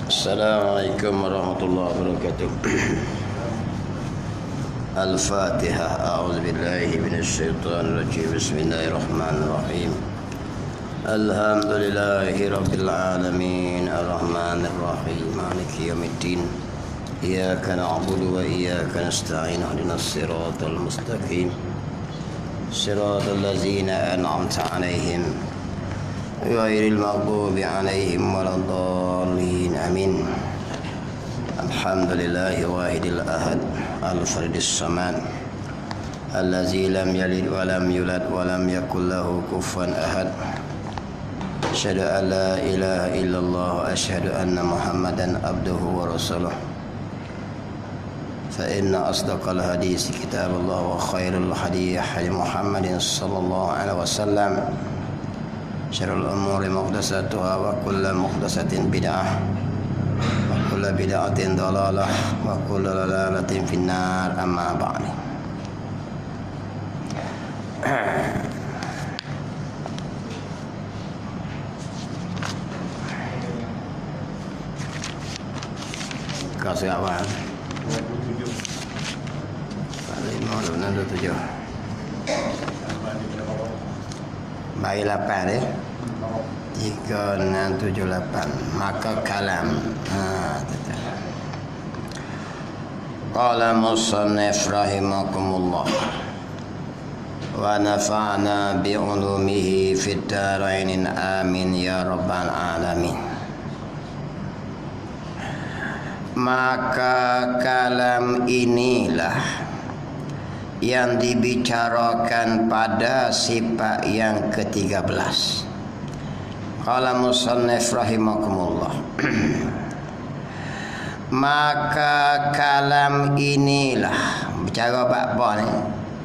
Assalamualaikum warahmatullahi wabarakatuh. Al-Fatihah. A'udzubillahi minasyaitonirrajim. Bismillahirrahmanirrahim. Alhamdulillahi rabbil alamin. Arrahmanirrahim. Maliki yaumiddin. Iyyaka na'budu wa iyyaka nasta'in. Ihdinas siratal mustaqim. Siratal ladzina an'amta 'alaihim ghairil maghdubi 'alaihim waladdallin. Amin. Alhamdulillahi wahidil ahad al-fardis samad allazi lam yalid wa lam yulad wa lam yakul lahu kufuwan ahad. Asyhadu an la ilaha illallah wa asyhadu anna Muhammadan abduhu wa rasuluh. Fa inna asdaqal hadis kitabullah wa khairul hadi hadi Muhammadin sallallahu alaihi wasallam. Syarrul umuri muhdatsatuha wa kullu muhdatsatin bid'ah wa kullu bid'atin dhalalah wa kullu dhalalatin finnar. Amma ba'd. Kasih awal 5 Bagi 8 ya. 3, 6, 7, 8. Maka kalam. Qala musannif rahimakumullah wa nafa'na bi'ulumihi fid dharain amin ya rabbal alamin. Maka kalam inilah yang dibicarakan pada sifat yang ke-13. Qala musannif rahimakumullah. Maka kalam inilah, bicara bab apa ni?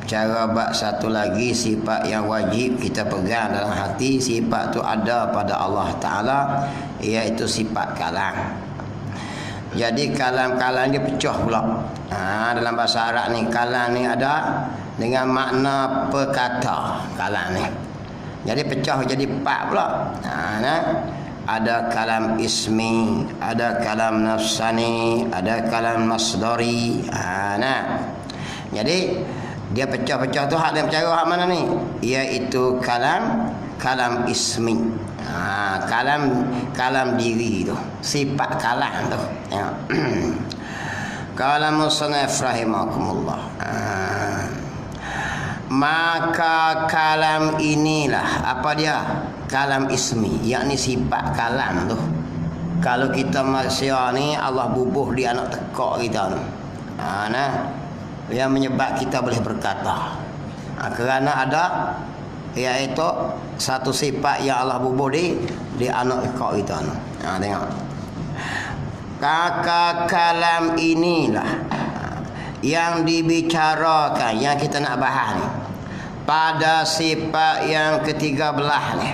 Bicara bab satu lagi sifat yang wajib kita pegang dalam hati. Sifat tu ada pada Allah Ta'ala, iaitu sifat kalam. Jadi kalam-kalam dia pecah pula. Dalam bahasa Arab ni kalam ni ada dengan makna perkata kalam ni. Jadi pecah jadi 4 pula. Ada kalam ismi, ada kalam nafsani, ada kalam masdari. Jadi dia pecah-pecah tu hak dia bercara hak mana ni? Iaitu kalam ismi. Kalam diri tu, sifat kalam tu. Kalam musannif rahimakumullah. Maka kalam inilah apa dia? Kalam ismi, yakni sifat kalam tu. Kalau kita manusia ni Allah bubuh di anak tekak kita tu. Yang menyebab kita boleh berkata. Kerana ada iaitu satu sifat yang Allah bubuh di anak tekak kita tu. Tengok. Kaka kalam inilah yang dibicarakan, yang kita nak bahas ni, pada sifat yang ke-13 ni.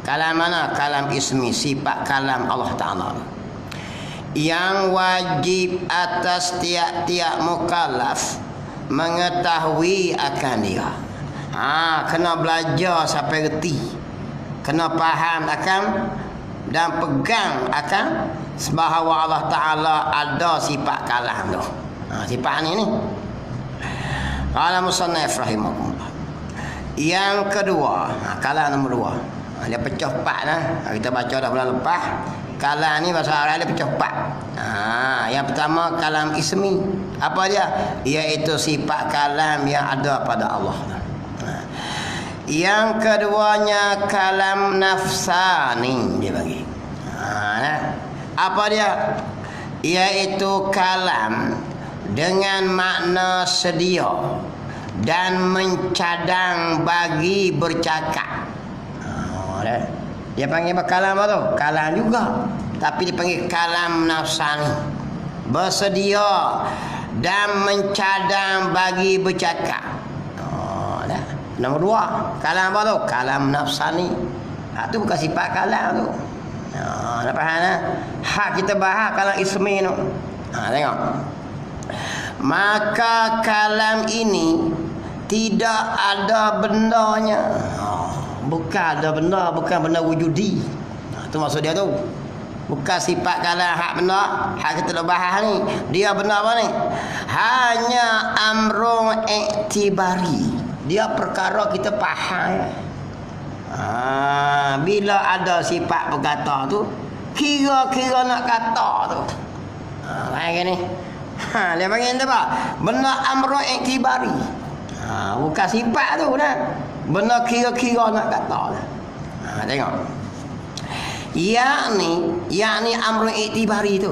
Kalam mana? Kalam ismi, sifat kalam Allah Ta'ala, yang wajib atas tiap-tiap mukallaf mengetahui akan dia. Kena belajar sampai reti, kena faham akan dan pegang akan bahawa Allah Ta'ala ada sifat kalam tu. Sifat ni Qala musannif rahimahullah. Yang kedua, kalam nombor 2. Dia pecah 4 lah. Kita baca dah bulan lepas. Kalam ni bahasa Arab dia pecah 4. Yang pertama kalam ismi. Apa dia? Iaitu sifat kalam yang ada pada Allah. Yang keduanya kalam nafsani dia bagi. Apa dia? Iaitu kalam dengan makna sedia dan mencadang bagi bercakap. Dia panggil kalam apa tu? Kalam juga, tapi dipanggil kalam nafsani, bersedia dan mencadang bagi bercakap. Nombor 2, kalam apa tu? Kalam nafsani. Itu bukan sifat kalam tu. Dah faham tak? Hak kita bahas kalam ismi tu. Tengok. Maka kalam ini tidak ada bendanya. Bukan ada benda, bukan benda wujudi. Itu maksud dia tu. Bukan sifat kalam hak benar, hak kita nak bahas ni. Dia benar apa ni? Hanya amrun iktibari. Dia perkara kita faham. Bila ada sifat berkata tu, kira-kira nak kata tu. Macam ni. Dia panggil apa? Benar amrun iktibari. Bukan sifat tu dah. Benar kira-kira nak kata dah. Tengok. Yakni amrun iktibari tu.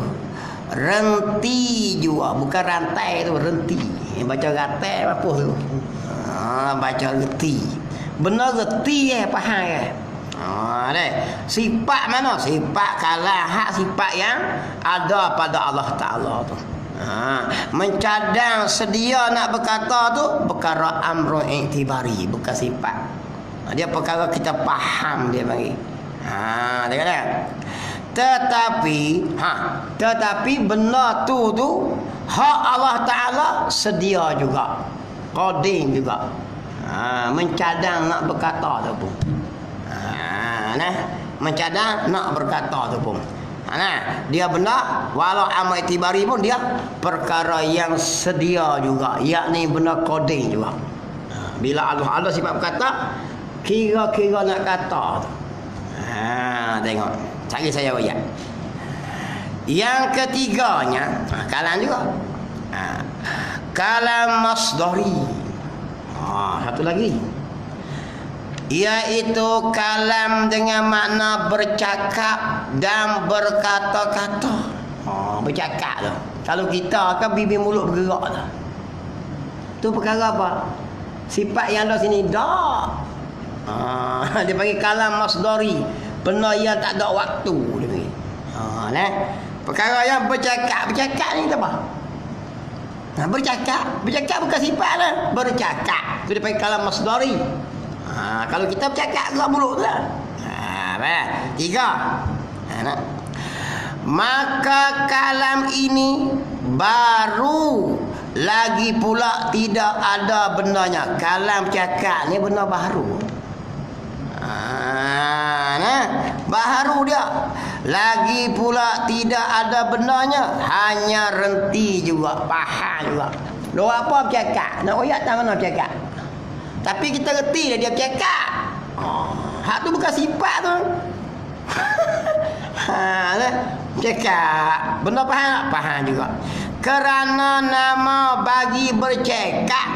Renti juga, bukan rantai tu, renti. Baca rantai apa tu? Baca reti. Benar reti faham deh. Sifat mana? Sifat kalam hak sifat yang ada pada Allah Taala tu. Mencadang sedia nak berkata tu perkara amrun iktibari, bukan sifat. Dia perkara kita faham dia panggil. Dia kata. Tetapi benar tu hak Allah Taala sedia juga. Qadim juga. Mencadang nak berkata tu pun. Mencadang nak berkata tu pun. Dia benar walau amal itibari pun dia perkara yang sedia juga, yakni benar qadim juga. Bila Allah ada sifat berkata, kira-kira nak kata tu. Tengok. Cari saya ayat. Yang ketiganya, kalam juga. Kalam masdari. Satu lagi. Iaitu kalam dengan makna bercakap dan berkata-kata. Bercakap tu. Kalau kita kan bibir mulut bergerak tu. Tu perkara apa? Sifat yang ada sini dak. Dia panggil kalam masdari. Benar yang tak ada waktu dia panggil. Perkara yang bercakap ni apa? Bercakap bukan sifat lah. Bercakap. Tu dia panggil kalam masdari. Kalau kita bercakap gerak mulut tu lah. Tiga. Maka kalam ini baru lagi pula tidak ada benarnya. Kalam cakap ni benar baru. Baharu dia. Lagi pula tidak ada benarnya. Hanya renti juga. Faham juga. Doa apa bercakap? Nak royak tak mana bercakap? Tapi kita reti dia bercakap. Hak tu bukan sifat tu. Bercakap. Benar faham tak? Faham juga. Kerana nama bagi bercakap.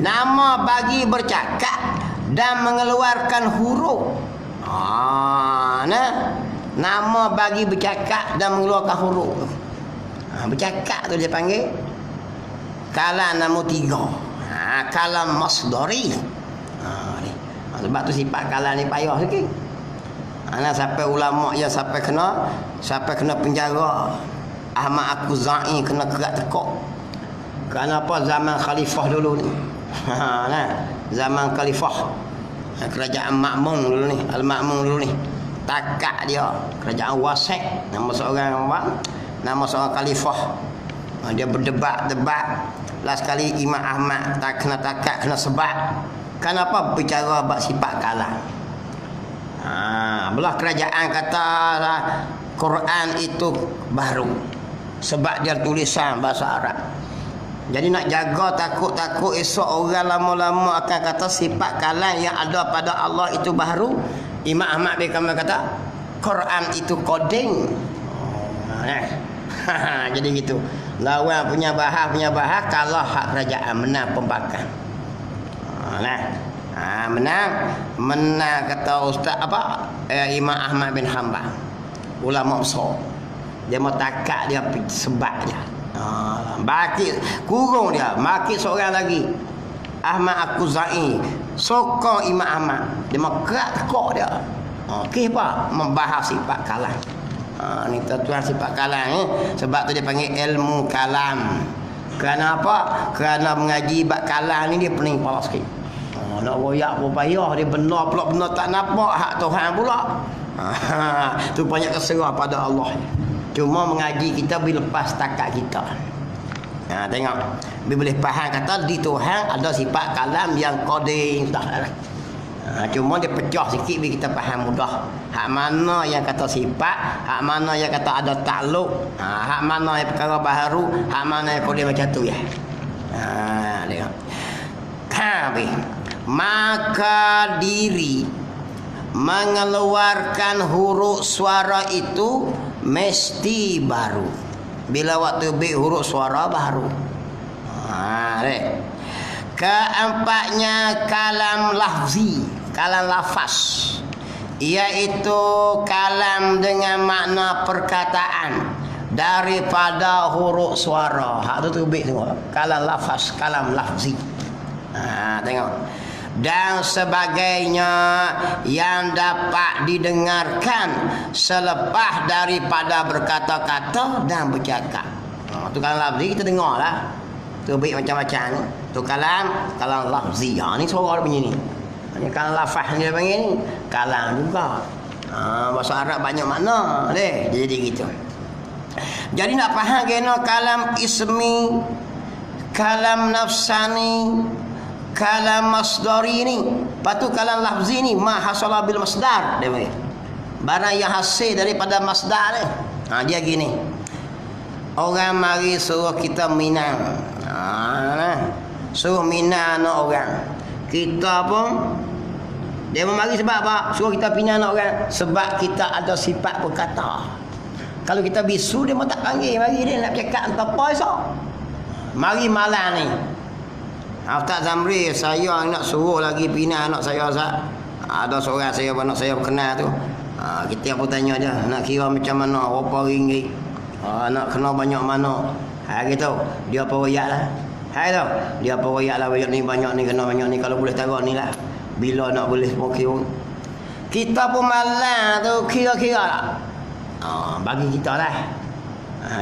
Nama bagi bercakap dan mengeluarkan huruf. Nama bagi bercakap dan mengeluarkan huruf. Bercakap tu dia panggil kalam nombor 3. Kalam masdari. Sebab tu sifat kalam ni payah sikit. Sampai ulama yang sampai kena penjara. Ahmad Al-Khuzai kena kerat tekuk. Kenapa? Zaman khalifah dulu ni. Zaman khalifah. Kerajaan Makmun dulu ni, Al-Makmun dulu ni. Takak dia, kerajaan Wasik, nama seorang khalifah. Dia berdebat. Last kali Imam Ahmad tak kena takak, kena sebat. Kenapa bicara bab sifat kalam? Belah kerajaan kata Quran itu baru. Sebab dia tulisan bahasa Arab. Jadi nak jaga takut esok orang lama-lama akan kata sifat kalam yang ada pada Allah itu baru. Imam Ahmad bin Hanbal kata Quran itu koding. Jadi gitu. Lawan punya bahas kalau hak kerajaan menang pembakan. Menang kata ustaz Imam Ahmad bin Hanbal. Ulama besar. Dia mau takak dia sebab dia. Baki kurung dia, maki seorang lagi. Ahmad Al-Khuzai sokong Imam Ahmad. Dia mau kerak tekuk dia. Okey apa? Membahas sifat kalam. Ni tuan sifat kalam sebab tu dia panggil ilmu kalam. Kenapa? Kerana mengaji bab kalam ni dia pening kepala sikit. Nak royak pun payah, dia benar pula benar tak nampak hak Tuhan pula. Tu banyak keserah pada Allah. Cuma mengaji kita bila lepas takat kita. Tengok. Bila boleh faham kata di Tuhan ada sifat kalam yang qadim. Cuma dia pecah sikit biar kita faham mudah. Hak mana yang kata sifat, hak mana yang kata ada takluk, hak mana yang perkara baharu, hak mana yang kodeh macam tu ya. Tengok. Tapi maka diri mengeluarkan huruf suara itu mesti baru. Bila waktu huruf suara baru. Keempatnya kalam lafzi, kalam lafaz, iaitu kalam dengan makna perkataan daripada huruf suara. Hak tu tubik tengok. Kalam lafaz, kalam lafzi. Tengok. Dan sebagainya yang dapat didengarkan selepas daripada berkata-kata dan bercakap. Tu kalam lafzi kita dengar lah. Tubik macam-macam ni. Tu kalam lafzi. Ni suara dia punya ni. Kalam lafaz ni dia panggil ni. Kalam juga. Bahasa Arab banyak makna. Jadi gitu. Jadi nak faham kena kalam ismi, kalam nafsani, kalam masdari ni. Lepas tu kalam lafzi ni ma hasala bil masdar dia panggil. Barang yang hasil daripada masdar ni. Dia gini. Orang mari suruh kita minang. Suruh minang anak orang. Kita pun dia mari sebab apa? Suruh kita pinang anak orang. Sebab kita ada sifat berkata. Kalau kita bisu dia mau tak panggil. Mari dia nak cakap entah apa esok. Mari malam ni. Ustaz Zamri, saya nak suruh lagi pinang anak saya Ustaz. Ada seorang saya anak saya kenal tu. Kita pun tanya dia, nak kira macam mana, berapa ringgit. Nak kena banyak mana. Gitu. Dia apa royak lah. Tu. Dia apa royak lah, banyak ni kena banyak ni, kalau boleh taruh ni lah. Bila nak boleh pokok. Kita pun malam tu kira-kira lah. Bagi kita lah.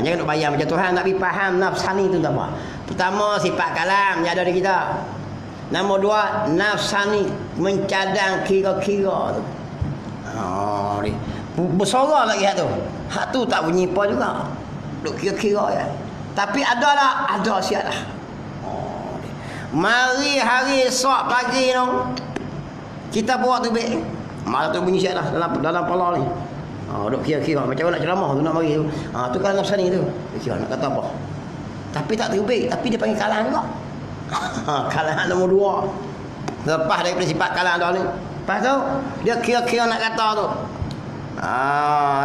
Jangan nak bayar macam Tuhan, nak pergi faham nafsani tu tak apa. Pertama sifat kalam yang ada di kita. Nombor dua nafsani, mencadang kira-kira tu. Bersorak lagi hak tu. Hak tu tak bunyi apa juga. Duk kira-kira ya. Tapi ada lah, ada siap lah. Mari hari esok pagi tu kita buat tu baik. Malam tu bunyi siap lah dalam kepala ni. Duk kira-kira macam mana nak ceramah tu nak mari tu. Tu kan nafsani tu. Kira nak kata apa. Tapi tak terbaik, tapi dia panggil kalang juga. Kalang nombor dua. Lepas daripada sifat kalang dah ni. Lepas tu dia kira-kira nak kata tu.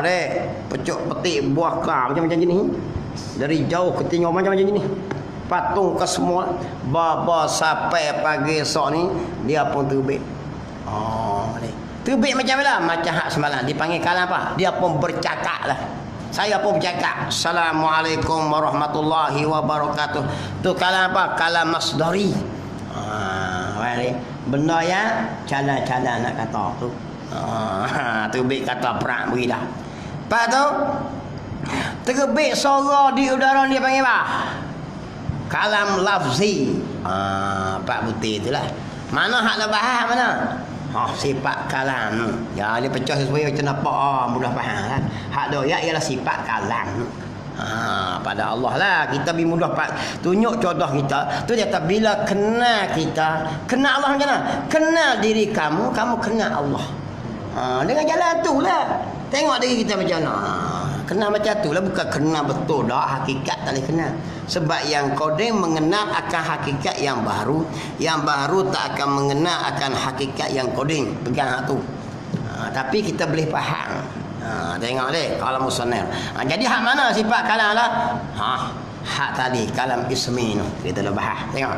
Dek, pecuk petik buah kar macam-macam jenis. Dari jauh ke tengok macam-macam jenis. Patung ke semua. Baba sampai pagi esok ni dia pun terbit. Terbit macam mana? Macam hak semalam dipanggil kalam apa? Dia pun bercakap lah. Saya pun bercakap. Assalamualaikum warahmatullahi wabarakatuh. Tu kalam apa? Kalam masdari. Benda yang cala-cala nak kata tu. Terbit kata perang beri dah. Lepas tu terbit suara di udara dia panggil apa? Kalam lafzi. Pak putih itulah. Mana hak nak bahas mana? Sifat kalam. Ya dia pecah sesuai macam nampak mudah faham kan. Hak doyak ialah sifat kalam. Pada Allah lah kita lebih mudah tunjuk contoh kita. Tu dia kata bila kenal kita, kenal Allah macam mana? Kenal diri kamu, kamu kenal Allah. Dengan jalan tu lah. Tengok diri kita macam mana. Kenal macam tu lah. Bukan kenal betul dah. Hakikat tak boleh kenal. Sebab yang kodeng mengenal akan hakikat yang baru. Yang baru tak akan mengenal akan hakikat yang kodeng. Pegang hak tu. Tapi kita boleh faham. Tengok deh kalau musannaf. Jadi hak mana sifat kalam lah? Hak tadi kalam ismi tu. Kita dah bahas. Tengok.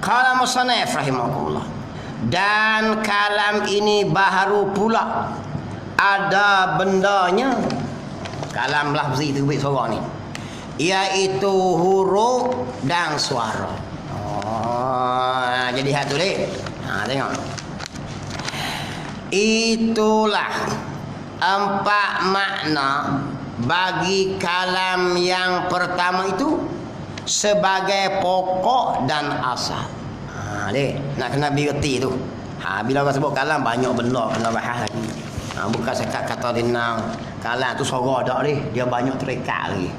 Kalam musannaf rahimahullah. Dan kalam ini baharu pula ada bendanya. Kalam lafzi tu baik suara ni, iaitu huruf dan suara. Jadi hak tu deh. Tengok. Itulah empat makna bagi kalam yang pertama itu sebagai pokok dan asal. Nak kena bererti tu. Bila orang sebut kalam banyak benda kena bahas lagi. Bukan sekat kata dinang. Kalam tu suara dak dia banyak terikat lagi.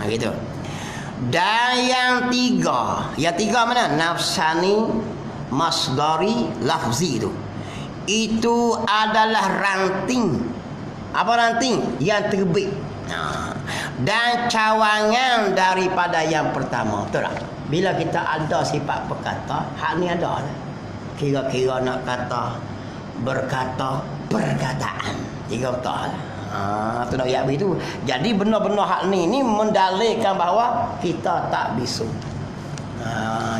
Gitu. Dan yang tiga mana? Nafsani, masdari lafzi itu adalah ranting. Apa ranting? Yang terbit. Dan cawangan daripada yang pertama. Betul tak? Bila kita ada sifat berkata, hak ni ada. Kira-kira nak kata, berkata, perkataan. Tiga betul. Tu dah ayat begitu. Jadi benar-benar hak ni mendalilkan bahawa kita tak bisu.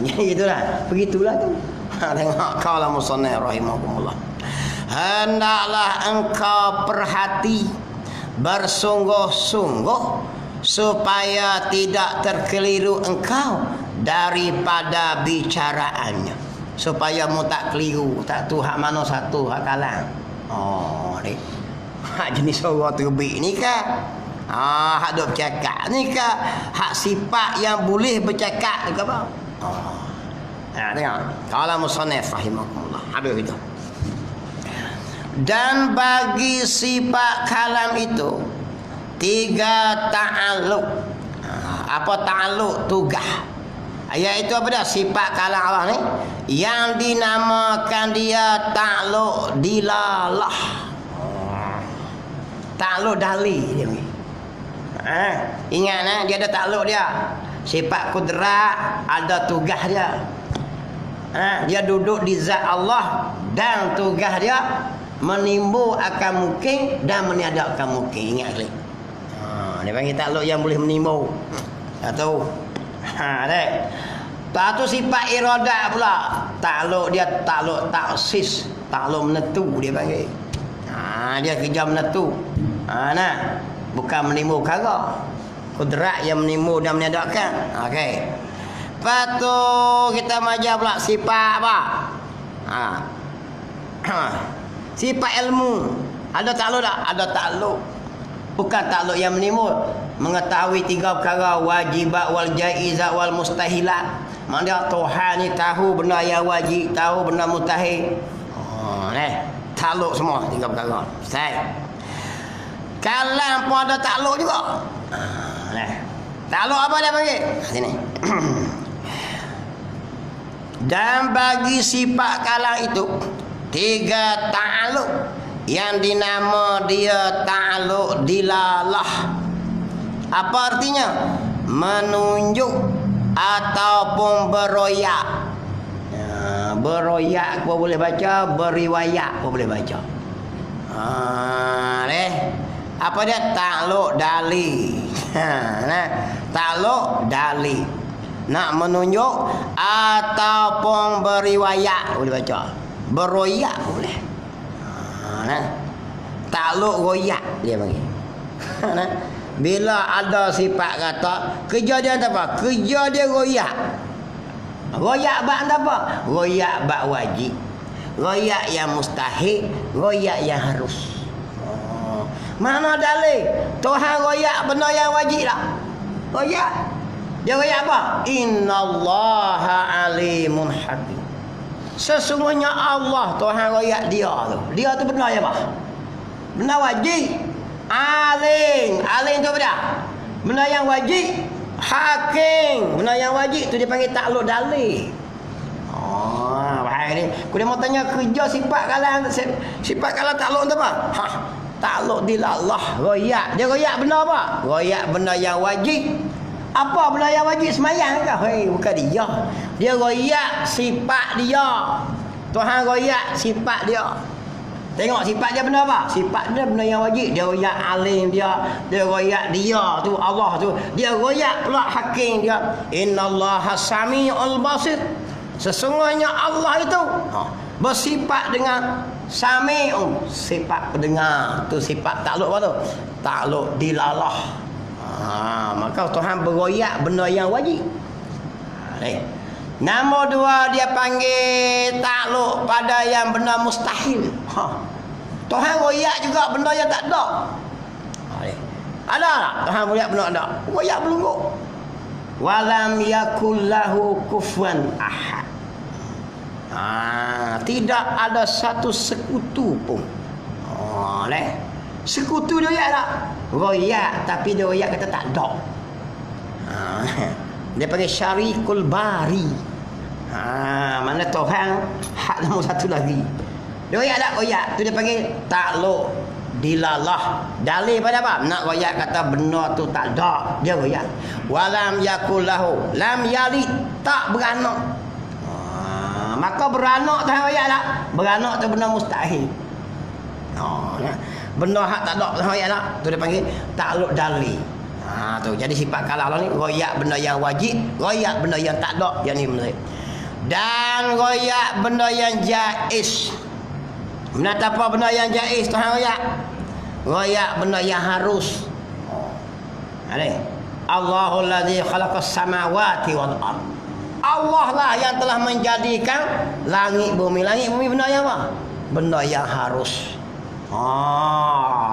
Jadi itulah. Begitulah tu. Tengok qala musannif rahimahumullah. Hendaklah engkau perhati bersungguh-sungguh supaya tidak terkeliru engkau daripada bicaraannya, supaya mu tak keliru, tak tu hak mana satu hak kalang. Ni hak jenis orang terbit ni kah, hak duk bercakap ni kah, hak sifat yang boleh bercakap ke apa. Tengok qala musannif rahimahullah, habis itu. Dan bagi sifat kalam itu 3 ta'alluq. Apa ta'alluq? Tugas. Iaitu apa dah? Sifat kalam Allah ni yang dinamakan dia ta'alluq dilalah. Ta'alluq dali dia ni. Ingat dia ada ta'alluq dia. Sifat kudrat ada tugas dia. Dia duduk di zat Allah dan tugas dia menimbu akan mungkin dan meniadakan mungkin. Ingat klik. Dia panggil takluk yang boleh menimbu. Satu. Tak tu sifat iradat pula. Takluk dia takluk taksis, takluk menentu dia panggil. Dia kerja menentu. Nah, bukan menimbu perkara. Kudrat yang menimbu dan meniadakan. Okey. Lepas tu kita majar pula sifat apa? Sifat ilmu. Ada takluk tak? Ada takluk. Bukan takluk yang menimbul. Mengetahui 3 perkara. Wajibat wal jaizat wal mustahilat. Maksudnya Tuhan ni tahu benda yang wajib, tahu benda mustahil. Takluk semua 3 perkara. Ustaz. Kalam pun ada takluk juga. Takluk apa dia panggil? Sini. Dan bagi sifat kalam itu 3 ta'alluq yang dinama dia ta'alluq dilalah. Apa artinya? Menunjuk ataupun beroyak. Beroyak pun boleh baca, beriwayat pun boleh baca. Apa dia? Ta'alluq dali. Ta'alluq dali. Nak menunjuk ataupun beriwayat boleh baca. Beroyak boleh. Takluk royak dia panggil. Bila ada sifat kata kerja dia apa? Kerja dia royak. Royak bab apa? Royak bab wajib. Royak yang mustahil, royak yang harus. Mana dalil? Tuhan royak benda yang wajib tak? Royak. Dia royak apa? Innallaha alimun hakim. Sesungguhnya Allah Tuhan royak dia tu. Dia tu benar apa? Benar wajib. Alim. Alim tu apa dia? Benar yang wajib. Hakim. Benar yang wajib tu dia panggil takluk dalil. Bahaya ni. Aku dia mau tanya kerja sifat kalam. Sifat kalam takluk tu apa? Takluk dilallah. Royak. Dia royak benar apa? Royak benar yang wajib. Apa benda yang wajib semayang ke? Bukan dia. Dia royak sifat dia. Tuhan royak sifat dia. Tengok sifat dia benda apa? Sifat dia benda yang wajib. Dia royak alim dia. Dia royak dia tu Allah tu. Dia royak pula hakim dia. Innallaha sami'ul basir. Sesungguhnya Allah itu bersifat dengan sami'un. Sifat pendengar. Tu sifat takluk apa tu? Takluk dilalah. Maka Tuhan beroyak benda yang wajib. Nombor 2 dia panggil takluk pada yang benda mustahil. Tuhan royak juga benda yang tak ada. Ada tak? Tuhan royak benda ada. Royak belunggu. Walam yakul lahu kufuwan ahad. Tidak ada satu sekutu pun. Sekutu dia royak tak? Royak tapi dia royak kata tak ada. Dia panggil syarikul bari. Mana Tuhan hak nombor satu lagi. Dia royak tak royak tu dia panggil takluk dilalah. Dalil pada apa? Nak royak kata benda tu tak ada, dia royak. Walam yakullahu lam yalid, tak beranak. Maka beranak tu royak tak? Beranak tu benda mustahil. Benda hak tak ada royak tak? Tu dia panggil takluk dalil. Tu jadi sifat kalam ni royak benda yang wajib, royak benda yang tak ada, yang ni benar. Dan royak benda yang jaiz. Menata apa benda yang jaiz Tuhan royak? Royak benda yang harus. Ada. Allahul ladzi khalaqas samawati wal ard. Allah lah yang telah menjadikan langit bumi. Langit bumi benda yang apa? Benda yang harus.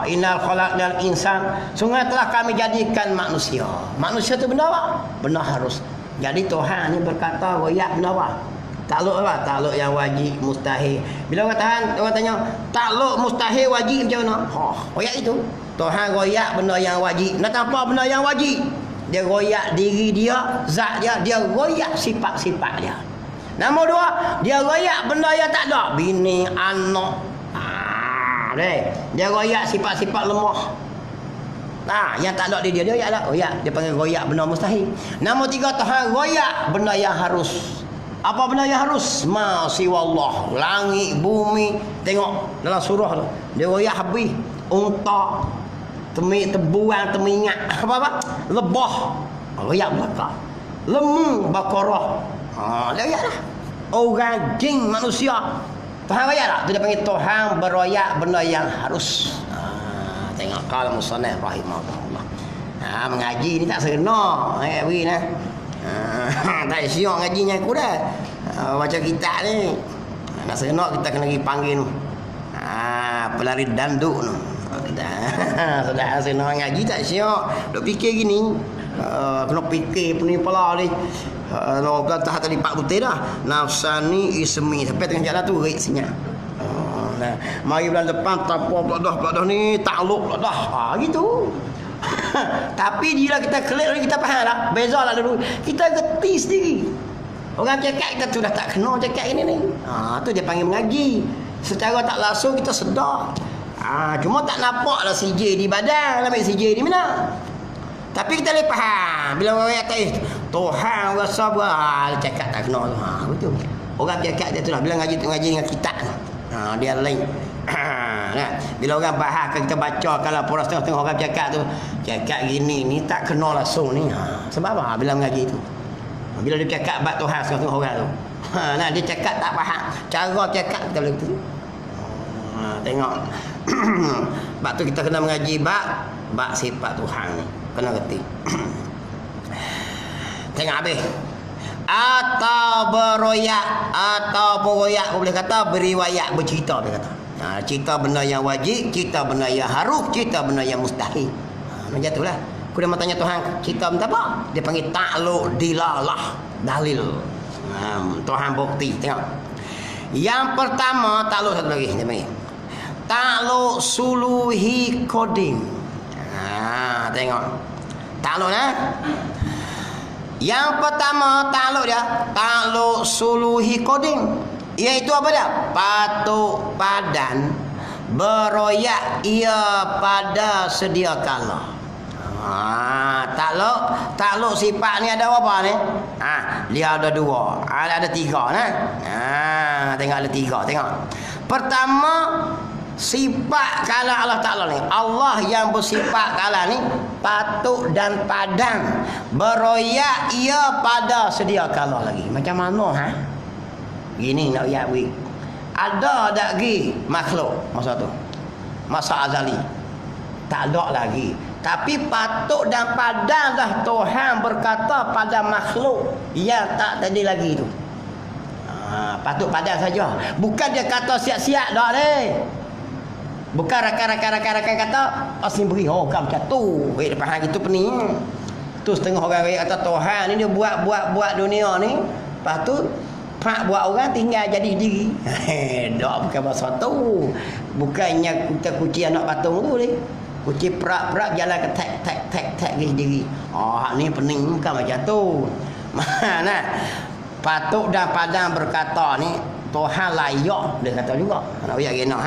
Innal khalaqnal insan, sungguh telah kami jadikan manusia. Manusia tu benda apa? Benda harus. Jadi Tuhan ni berkata royak benda apa? Takluk apa? Takluk yang wajib, mustahil. Bila orang tanya takluk mustahil wajib macam mana? Royak itu. Tuhan royak benda yang wajib. Nak apa benda yang wajib? Dia royak diri dia, zat dia royak sifat-sifat dia. Nombor dua, dia royak benda yang tak ada. Bini, anak. Dia royak sifat-sifat lemah. Yang tak ada di dia royak tak? Royak. Dia panggil royak benda mustahil. Nombor tiga, Tuhan royak benda yang harus. Apa benda yang harus? Ma siwallah. Langit, bumi. Tengok dalam surah tu. Dia royak habis. Unta, tebuang, temingat. Apa-apa? Lebah. Royak belakang. Lemu, bakarah. Dia royak dah. Orang, jin, manusia. Tuhan royak tak? Dia panggil Tuhan beroyak benda yang harus. Tengok kalau musannaf rahimahullah. Mengaji ni tak seronok. Tak siok ngajinya aku dah. Baca kitab ni. Nak seronok kita kena pergi panggil tu. Pelari danduk tu. Sudah seronok ngaji tak siok. Duk fikir gini. Kena fikir pening kepala ni. Orang tahap tadi Pak Putih dah. Nafsani ismi. Sampai tengah jalan tu rik senyap. Mari bulan depan tapau pula dah ni. Takluk pula dah. Gitu. Tapi bila kita clear ni kita faham tak? Beza lah dulu. Kita geti sendiri. Orang cakap kita tu dah tak kena cakap ini ni. Tu dia panggil mengaji. Secara tak langsung kita sedar. Cuma tak nampak lah CJ di badan. Ambil CJ di mana? Tapi kita boleh faham. Bila orang kata Tuhan rasa dia cakap tak kena tu. Betul. Orang cakap dia tu lah. Bila ngaji dengan kitab tu. Dia lain. Bila orang bahas kita baca kalau poros tengah-tengah orang cakap tu cakap gini ni tak kena langsung ni. Sebab apa? Bila mengaji tu. Bila dia cakap bab Tuhan tengah-tengah orang tu. Dia cakap tak faham. Cara cakap kita boleh betul. Tengok. Bab tu kita kena mengaji bab sifat Tuhan ni. Kena reti. Tengok habis. Atau beroyak atau beroyak boleh kata beriwayat bercerita dia kata. Cerita benda yang wajib, cerita benda yang harus, cerita benda yang mustahil. Macam itulah. Aku dah tanya Tuhan, cerita benda apa? Dia panggil takluk dilalah, dalil. Tuhan bukti, tengok. Yang pertama takluk satu lagi dia panggil. Takluk suluhi koding. Tengok. Takluk Yang pertama takluk dia, takluk suluhi koding. Iaitu apa dia? Patuk padan beroyak ia pada sedia kala. Takluk sifat ni ada apa ni? Dia ada dua. Ada tiga tengok ada tiga. Tengok. Pertama, sifat kala Allah Ta'ala ni. Allah yang bersifat kala ni patuk dan padan beroyak ia pada sedia kala lagi. Macam mana gini nak royak beri. Ada tak lagi makhluk masa tu? Masa azali. Tak ada lagi. Tapi patuk dan padan dah Tuhan berkata pada makhluk yang tak tadi lagi tu. Patuk padan saja. Bukan dia kata siap-siap dah ni. Bukan rakan-rakan kata asyik beri kan macam tu. Depan gitu pening. Tu setengah orang kata Tuhan ni dia buat dunia ni. Lepas tu pak buat orang tinggal jadi diri. Tak bukan masa tu. Bukannya kita kuci anak patung tu ni. Kuci perak jalan ke tek jadi diri. Hak ni pening bukan macam tu. Mana? Patut dan padang berkata ni Tuhan layak dia kata juga. Nak ayat gena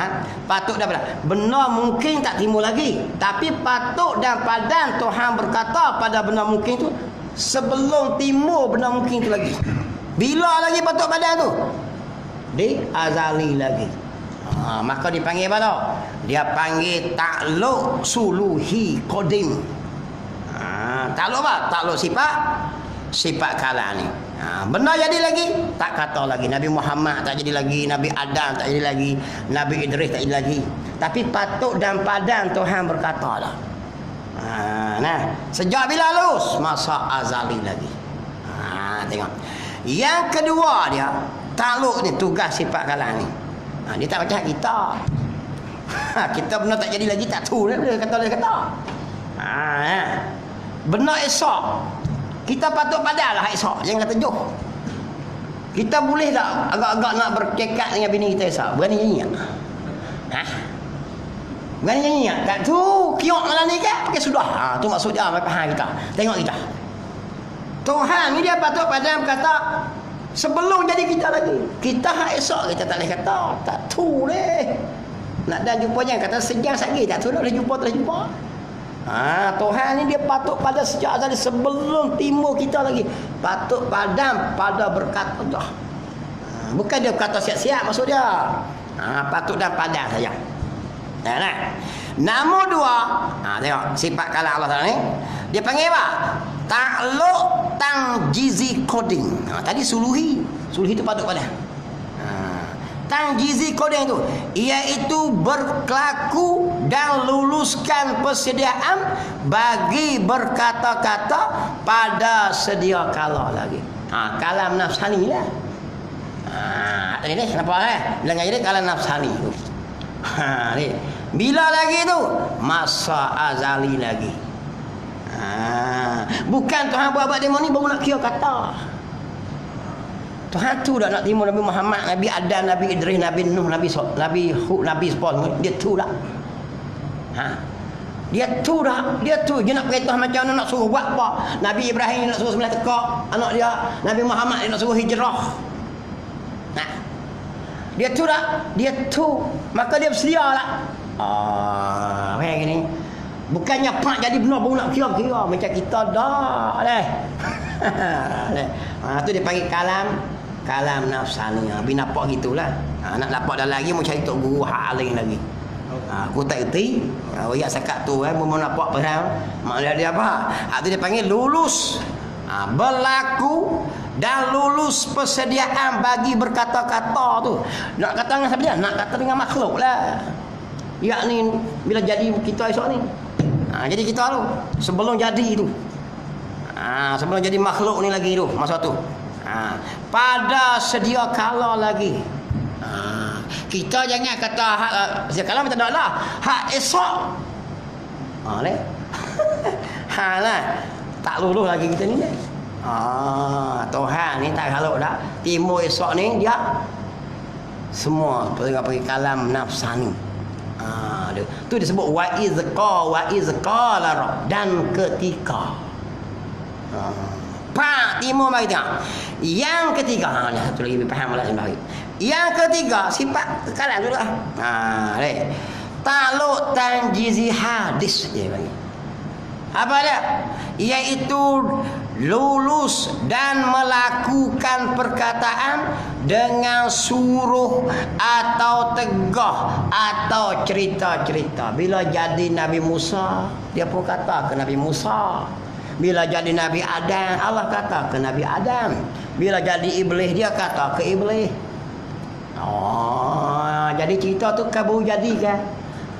patut dan padang. Benar mungkin tak timbul lagi. Tapi patut dan padang Tuhan berkata pada benar mungkin tu sebelum timbul benar mungkin tu lagi. Bila lagi patut padang tu? Di azali lagi. Maka dipanggil apa tau? Dia panggil takluk suluhi qadim. Takluk apa? Takluk sifat kalam ni. Benar jadi lagi? Tak kata lagi. Nabi Muhammad tak jadi lagi. Nabi Adam tak jadi lagi. Nabi Idris tak jadi lagi. Tapi patut dan padan Tuhan berkata dah. Nah, sejak bila lulus? Masa azali lagi. Tengok. Yang kedua dia, takluk ni tugas sifat kalam ni. Dia tak macam kita. Kita benar tak jadi lagi, tak tahu dia kata. Benar esok. Kita patut padalah esok. Jangan kata joh. Kita boleh tak agak-agak nak bercakap dengan bini kita esok? Berani nyanyi tak? Berani nyanyi tak? Tak tu. Kiok malam ni kan? Pakai sudah. Tu maksud dia. Faham kita. Tengok kita. Tuhan ni dia patut pada kata sebelum jadi kita lagi. Kita esok kita tak boleh kata. Tak tu deh. Nak dah jumpa jangan kata sejam lagi. Tak tu dah jumpa. Tuhan ni dia patut pada sejak azali sebelum timbul kita lagi. Patut padam pada berkat Allah. Bukan dia berkata siap-siap maksud dia. Patut dan padam saja. Nah. Nombor dua, tengok sifat kalam Allah Taala ni. Dia panggil apa? Takluk tangjizi coding. Tadi suluhi itu patut padam. Tangjizi kodeng itu iaitu berkelaku dan luluskan persediaan bagi berkata-kata pada sedia kala lagi. Kalam nafsani lah. Tadi ni nampak bila ngaji dia kalam nafsani tu. Ni bila lagi tu masa azali lagi. Bukan Tuhan buat demo ni baru nak kira kata. Tuhan tu dah nak timbul Nabi Muhammad, Nabi Adam, Nabi Idris, Nabi Nuh, Nabi Hud, Nabi Spon. Dia tu dah. Dia tu dah. Dia tu. Dia nak perintah macam mana nak suruh buat apa. Nabi Ibrahim nak suruh sembilan tekak anak dia. Nabi Muhammad dia nak suruh hijrah. Dia tu dah. Dia tu. Maka dia bersedia lah. Macam gini. Bukannya pak jadi benar baru nak kira-kira. Macam kita dah. Tu dia panggil kalam nafsani. Habis nampak gitulah. Nak dapat dah lagi mau cari tok guru hak lain lagi. Aku tak erti. Royak sakat tu mau nampak pasal mak dia apa? Tu dia panggil lulus. Berlaku dan lulus persediaan bagi berkata-kata tu. Nak kata dengan siapa dia? Nak kata dengan makhluk lah. Yakni bila jadi kita esok ni. Jadi kita tu sebelum jadi tu. Sebelum jadi makhluk ni lagi tu masa tu. Pada sedia kala lagi. Kita jangan kata hak sedia kala kita tak lah. Hak esok. Leh. Lah. Tak luluh lagi kita ni. Tuhan ni tak haluk dah. Timur esok ni dia semua pergi kalam nafsani. Tu disebut wa izqa dan ketika. Pak timur mari tengok. Yang ketiga, satu lagi faham lah sembari. Yang ketiga sifat kalam tu dah. Leh. Takluk tanjizi hadis dia bagi. Apa dia? Iaitu lulus dan melakukan perkataan dengan suruh atau tegah atau cerita-cerita. Bila jadi Nabi Musa, dia pun kata ke Nabi Musa. Bila jadi Nabi Adam, Allah kata ke Nabi Adam. Bila jadi Iblis, dia kata ke Iblis. Jadi cerita tu kan baru jadi kan.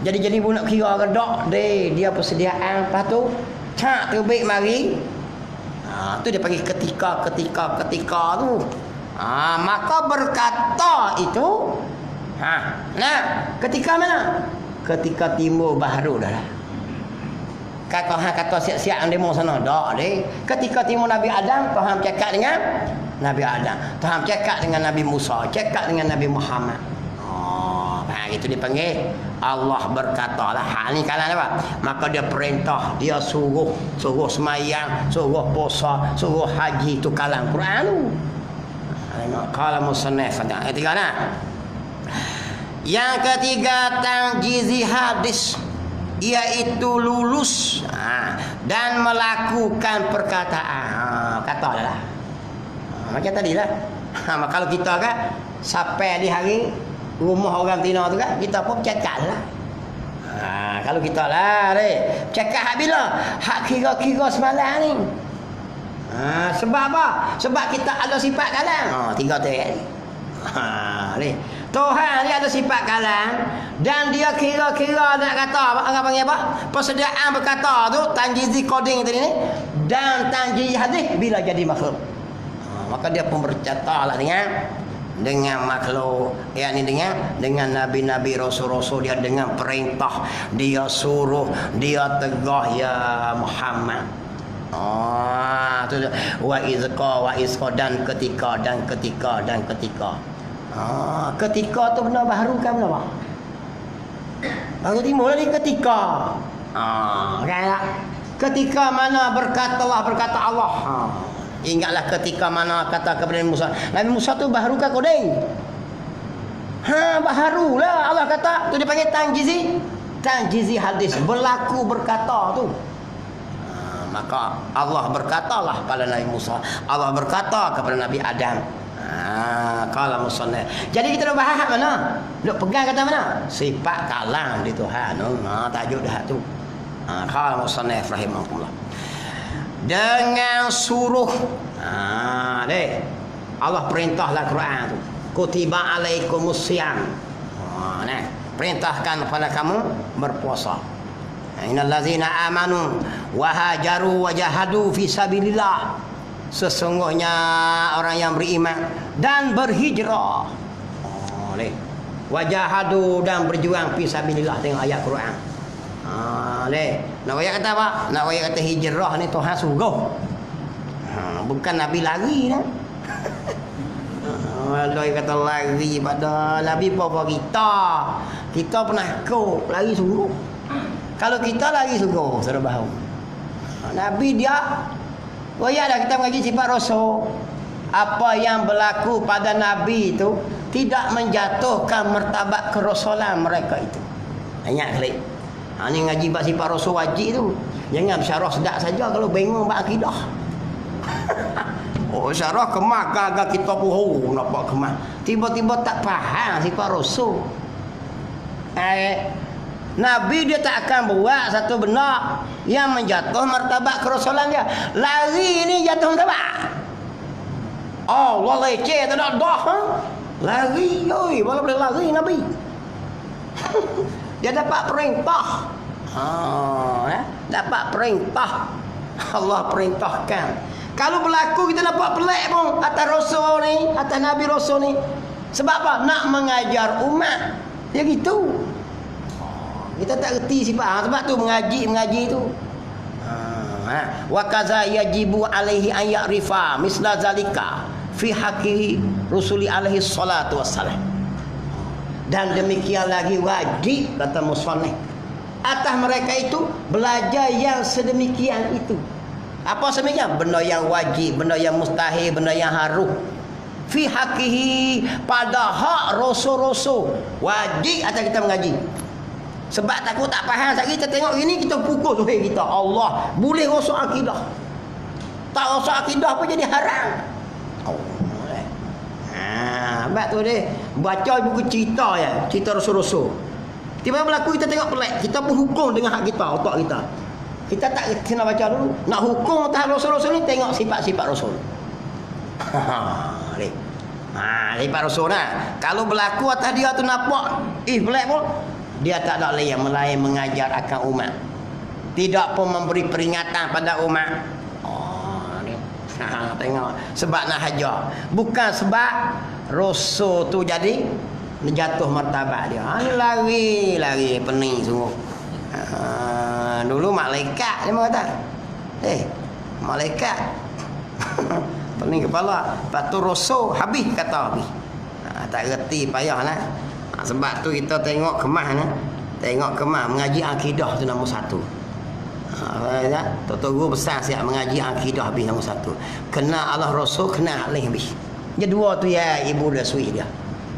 Jadi pun nak kira redak dia persediaan. Lepas tu cak terbit mari. Tu dia panggil ketika tu. Maka berkata itu ketika mana? Ketika timbul baharu dah lah. Kata siap-siap yang demo sana. Tak deh. Ketika timbul Nabi Adam, Tuhan cakap dengan Nabi Adam. Tuhan cakap dengan Nabi Musa, cakap dengan Nabi Muhammad. Itu dipanggil Allah berkata lah. Hal ni kalam apa? Maka dia perintah, dia suruh semayang, suruh puasa, suruh haji. Itu kalam Quran tu. tengok qala musannif ketiga nah. Yang ketiga tanjizi hadis, iaitu lulus dan melakukan perkataan. Kata dah. Macam tadi lah. Kalau kita kan sampai di hari rumah orang Tina tu kan, kita pun cakap lah. Kalau kita lah cakap hak bila? Hak kira-kira semalam ni. Sebab apa? Sebab kita ada sifat kalam. Tiga tu ni. Tuhan dia ada sifat kalam dan dia kira-kira nak kata apa panggil apa? Persediaan berkata tu tanjizi coding tadi ni dan tanjizi hadis bila jadi makhluk. Maka dia pun bercakap lah dengan makhluk, yakni dengan nabi-nabi rasul-rasul dia, dengan perintah dia suruh, dia tegah ya Muhammad. Tu wa izqa dan ketika. Ketika tu benda baru kan benda apa? Baru timbul lagi ketika. Kan tak? Ketika mana berkata Allah. Ingatlah ketika mana kata kepada Musa. Nabi Musa tu baru kan kodeng. Barulah Allah kata. Tu dia panggil tanjizi hadis. Berlaku berkata tu. Maka Allah berkatalah pada Nabi Musa. Allah berkata kepada Nabi Adam. Kalau musannif. Jadi kita dah bahas mana? Duk pegang kata mana? Sifat kalam di Tuhan. Tajuk dah tu. Kalau musannif rahimahullah. Dengan suruh. Allah perintahlah Quran tu. Kutiba alaikumus syiyam. Perintahkan kepada kamu berpuasa. Innal ladzina amanu wa hajaru wa jahadu fi sabilillah. Sesungguhnya orang yang beriman dan berhijrah. Wajahadu dan berjuang fi sabilillah. Tengok ayat Quran. Nak ayat kata apa? Nak ayat kata hijrah ni Tuhan suruh. Bukan Nabi lari dah. Allah kata lari pada Nabi apa kita. Kita pernah kau lari suruh. Kalau kita lari suruh, sudah bau. Nabi dia dah kita mengaji sifat rasul. Apa yang berlaku pada Nabi itu tidak menjatuhkan martabat kerasulan mereka itu. Ingat klik. Ni ngaji bab sifat rasul wajib tu. Jangan bersyarah sedak saja kalau bingung bab akidah. Syarah kemah agak kita pun nak buat kemah. Tiba-tiba tak faham sifat rasul. Nabi dia tak akan buat satu benda yang menjatuh martabat kerasulan dia. Lari ni jatuh martabat. Allah leceh tak ada dah. Lari oi, mana boleh lari Nabi. Dia dapat perintah. Dapat perintah. Allah perintahkan. Kalau berlaku kita nampak pelik pun atas rasul ni, atas Nabi rasul ni. Sebab apa? Nak mengajar umat. Ya gitu. Kita tak reti sifat. Sebab tu mengaji tu. Wa kaza yajibu alaihi an ya'rifa misla zalika fi haqqi rusuli alaihi salatu wassalam. Dan demikian lagi wajib kata musannif atas mereka itu belajar yang sedemikian itu. Apa sedemikian? Benda yang wajib, benda yang mustahil, benda yang harus. Fi haqqihi, pada hak rasul-rasul wajib atas kita mengaji. Sebab takut tak faham sekali kita tengok ini kita pukul tu kita. Allah boleh rosak akidah. Tak rosak akidah pun jadi haram. Sebab tu dia baca buku cerita ya, cerita rasul-rasul. Tiba-tiba berlaku kita tengok pelik, kita pun hukum dengan hak kita, otak kita. Kita tak kena baca dulu. Nak hukum atas rasul-rasul ni tengok sifat-sifat rasul. Sifat rasul nah. Kalau berlaku atas dia tu nampak pelik pun dia tak ada lain melain mengajar akan umat. Tidak pun memberi peringatan pada umat. Tengok. Sebab nak hajar. Bukan sebab rasul tu jadi jatuh martabat dia. Ni lari pening sungguh. Dulu malaikat dia kata. Malaikat. Pening kepala. Lepas tu rasul habis kata habis. Tak reti payahlah. Sebab tu kita tengok kemah ni. Tengok kemah mengaji akidah tu nombor satu. Tok guru besar siap mengaji akidah habis nombor satu. Kena Allah Rasul, kena alih habis. Dia dua tu ya ibu dah sui dia.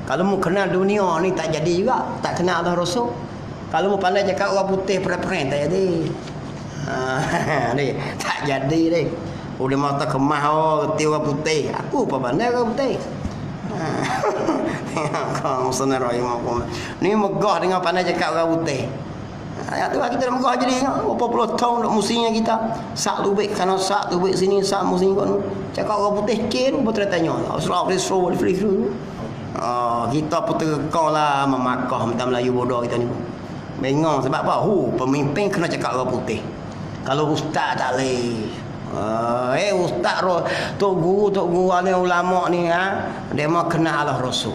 Kalau mu kenal dunia ni tak jadi juga, tak kenal Allah Rasul. Kalau mu pandai cakap orang putih perang tak jadi. Ni tak jadi ni. Udah mata kemah reti orang putih. Aku apa pandai orang putih. Tengok musnah rahimahullah. Ni megah dengan pandai cakap orang putih. Ya tu kita dah megah jadi berapa puluh tahun dak musinya kita. Sak lubik kana sak lubik sini sak musim kau. Cakap orang putih kin betul tanya. Assalamualaikum warahmatullahi wabarakatuh. Kita pun terkau lah memakah minta Melayu bodoh kita ni. Bengong sebab apa? Pemimpin kena cakap orang putih. Kalau ustaz tak leh. Ustaz tok guru alim ulama ni dia mau kena Allah Rasul.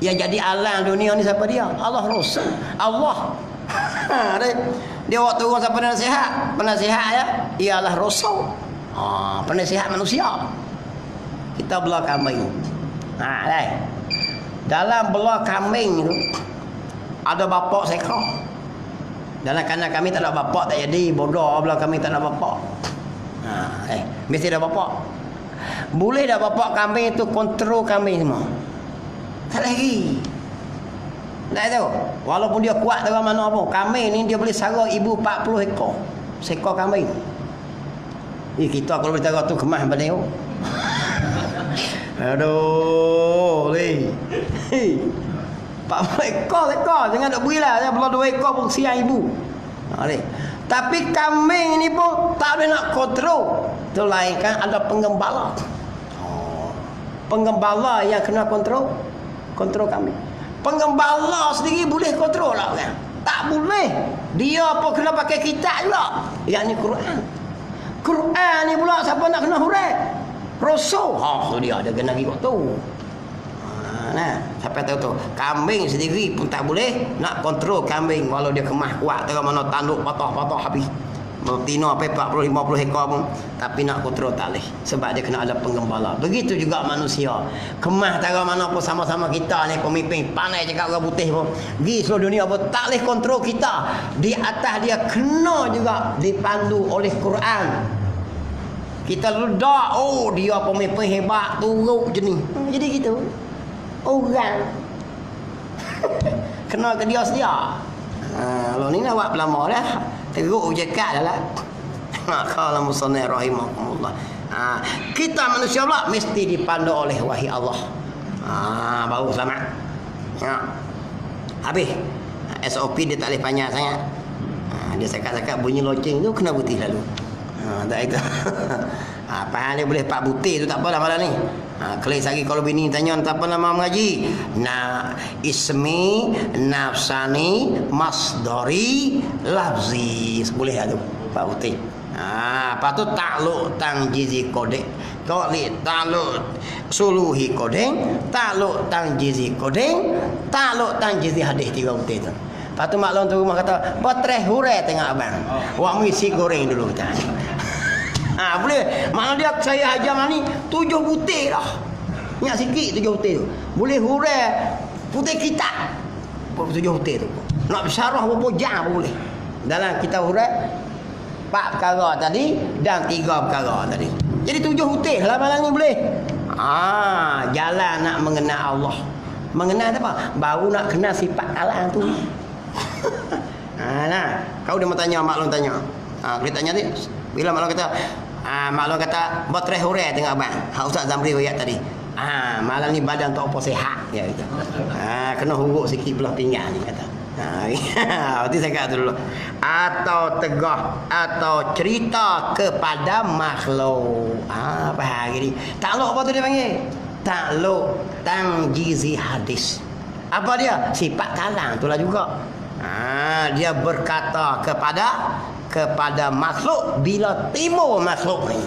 Yang jadi alang dunia ni siapa dia? Allah Rasul. Allah. Dia waktu orang siapa nasihat? Penasihat ya ialah Rasul. Penasihat manusia. Kita belah kambing. Dalam belah kambing tu ada bapak seekor. Dalam kanak kami tak ada bapak tak jadi, bodoh belah kami tak ada bapak. Mesti ada bapak. Boleh dah bapak kambing itu kontrol kambing semua. Tak lagi. Tak tahu. Walaupun dia kuat dalam mana pun, kambing ni dia boleh sara ibu 40 ekor. Seekor kambing. Kita kalau boleh tahu tu kemah balik. Aduh, ni. 40 ekor. Jangan nak berilah. Jangan belah 2 ekor pun siang ibu. Tapi kambing ni pun tak boleh nak kontrol. Itu lain kan ada penggembala. Penggembala yang kena kontrol kambing. Penggembala sendiri boleh kontrol lah kan? Tak boleh. Dia pun kena pakai kitab juga. Yang ni Quran. Quran ni pula siapa nak kena hurai? Rasul. So dia ada kena ikut tu. Nah, siapa tahu tu. Kambing sendiri pun tak boleh nak kontrol kambing walau dia kemah kuat terus mana tanduk patah habis. Betina apa 40 50 ekor pun tapi nak kontrol tak boleh sebab dia kena ada penggembala. Begitu juga manusia. Kemah tara mana pun sama-sama kita ni pemimpin pandai cakap orang putih pun. Pergi seluruh dunia pun tak boleh kontrol kita. Di atas dia kena juga dipandu oleh Quran. Kita ledak, dia pemimpin hebat, turut je ni. Jadi gitu. Orang kena ke dia sedia. Kalau ni nak buat pelama dah. Teruk je kat dah lah. Qala musannif rahimahullah. Kita manusia pula mesti dipandu oleh wahai Allah. Baru selamat. Habis. SOP dia tak boleh panjang sangat. Dia cakap-cakap bunyi loceng tu kena putih lalu. Tak itu. Apa hal dia boleh 4 butir tu tak apalah malam ni. Kelis lagi kalau bini tanya tak apa nama mengaji. Ismi, nafsani, masdari, lafzi. Boleh lah tu 4 butir. Lepas tu takluk tangjizi kodek. Takluk suluhi kodeng, takluk tangjizi kodeng, takluk tangjizi hadis 3 butir tu. Lepas tu maklum tu rumah kata, "Batreh hurai tengah abang. Wak mu isi goreng dulu kita." Boleh. Mana dia saya hajam ni 7 butir dah. Ingat sikit 7 butir tu. Boleh hurai putih kitab. 7 butir tu. Nak bersyarah berapa jam pun boleh. Dalam kita hurai 4 perkara tadi dan 3 perkara tadi. Jadi 7 butir lah malam ni boleh. Jalan nak mengenal Allah. Mengenal apa? Baru nak kenal sifat Allah tu. Kau dia mau tanya, maklum tanya. Dia tanya ni, bila maklum kata, maklum kata, "Batreh hurai tengah abang." Ustaz Zamri ayat tadi. Malam ni badan tak apa sihat dia kata. Kena huruk sikit belah pinggang ni kata. Nanti saya kata dulu. Atau tegah atau cerita kepada makhluk. Apa hari ni? Takluk apa tu dia panggil? Takluk tangjizi hadis. Apa dia? Sifat kalam itulah juga. Dia berkata kepada makhluk bila timur makhluk ni.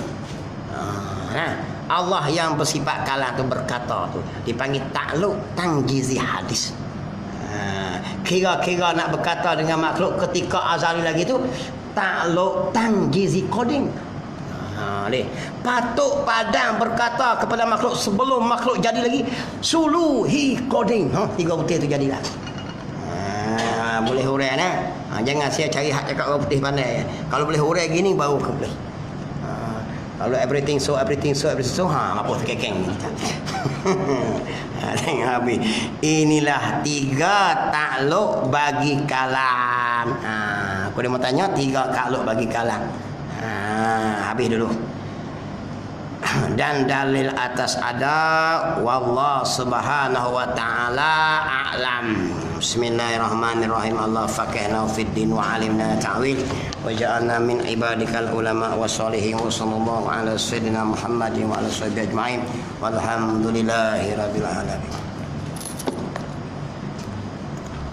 Allah yang bersifat kalam tu berkata tu dipanggil takluk tangjizi hadis. Kira-kira nak berkata dengan makhluk ketika azali lagi tu takluk tangjizi koding. Patuk padang berkata kepada makhluk sebelum makhluk jadi lagi suluhi koding. 3 butir tu jadilah. Boleh hurai Jangan saya cari hak cakap orang putih pandai. Kalau boleh hurai gini baru boleh. Kalau everything so, apa kekeng kita. Tengok habis. Inilah 3 takluk bagi kalam. Aku dia mau tanya 3 takluk bagi kalam. Habis dulu. Dan dalil atas ada wallah subhanahu wa ta'ala a'lam. Bismillahirrahmanirrahim. Allah faqihna fid din wa alimna ta'wil wa ja'alna min ibadikal ulama wa salihin wa sallallahu ala sayyidina Muhammadin wa ala sahbihi ajma'in walhamdulillahi rabbil alamin.